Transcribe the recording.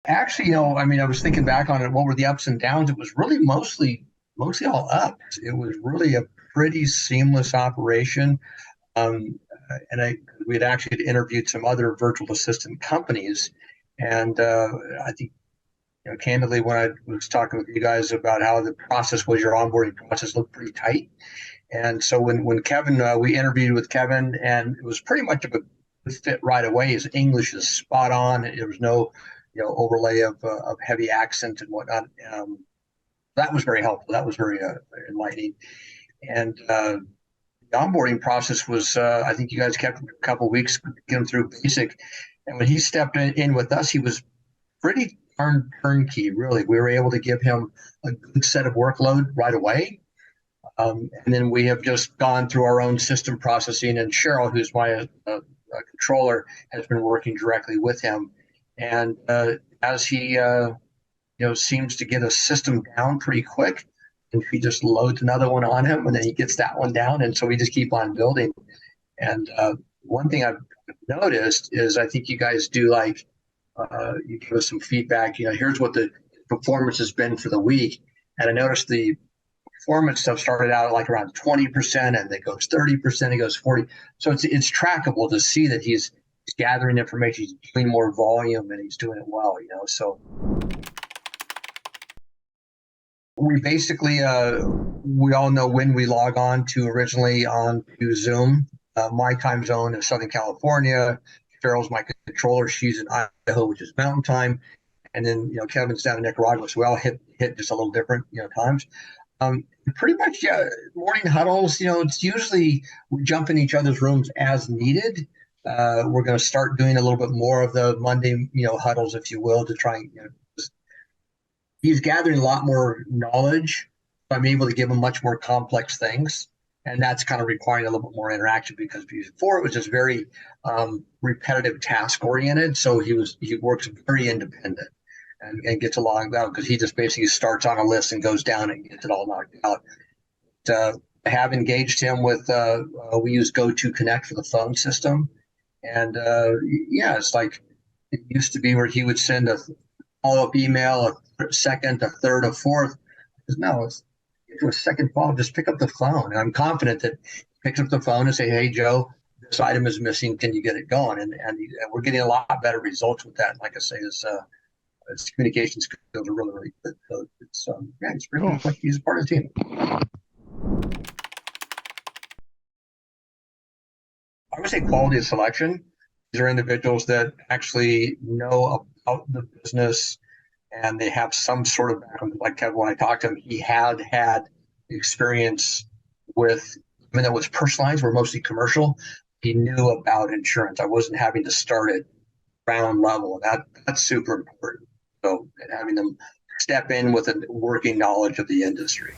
Actually, I mean, I was thinking back on it. What were the ups and downs? It was really mostly all up. It was really a pretty seamless operation. Um, and we had actually interviewed some other virtual assistant companies, and I think, candidly, when I was talking with you guys about how the process was, your onboarding process looked pretty tight. And so when Kevin, we interviewed with Kevin, and it was pretty much of a good fit right away. His English is spot on. There was no, overlay of heavy accent and whatnot. That was very helpful. That was very enlightening. And the onboarding process was, I think you guys kept him a couple of weeks to get him through basic. And when he stepped in with us, he was pretty darn turnkey, really. We were able to give him a good set of workload right away. And then we have just gone through our own system processing, and Cheryl, who's my controller, has been working directly with him. And as he, seems to get a system down pretty quick, and he just loads another one on him, and then he gets that one down, and so we just keep on building. And one thing I've noticed is I think you guys do like you give us some feedback. Here's what the performance has been for the week, and I noticed the performance stuff started out like around 20%, and it goes 30%, it goes 40. So it's trackable to see that he's gathering information, he's doing more volume, and he's doing it well. So we basically we all know when we log on to originally on to Zoom. My time zone is Southern California. Cheryl's my controller. She's in Idaho, which is Mountain Time, and then Kevin's down in Nicaragua. So we all hit just a little different times. Pretty much, yeah. Morning huddles. It's usually we jump in each other's rooms as needed. We're going to start doing a little bit more of the Monday, huddles, if you will, to try and he's gathering a lot more knowledge. I'm able to give him much more complex things. And that's kind of requiring a little bit more interaction, because before it was just very repetitive, task oriented. So he works very independent and gets along well, because he just basically starts on a list and goes down and gets it all knocked out. I have engaged him with, we use GoToConnect for the phone system. And yeah, it's like it used to be where he would send a follow-up email, a second, a third, a fourth. No, it's to a second call, just pick up the phone. And I'm confident that he picks up the phone and say, "Hey, Joe, this item is missing. Can you get it going?" And we're getting a lot better results with that. And like I say, his communication skills are really, really good. So it's pretty cool. Like he's a part of the team. I would say quality of selection. These are individuals that actually know about the business, and they have some sort of background. Like Kevin, when I talked to him, he had experience with, I mean, that was personal lines, were mostly commercial. He knew about insurance. I wasn't having to start at ground level. That's super important. So having them step in with a working knowledge of the industry.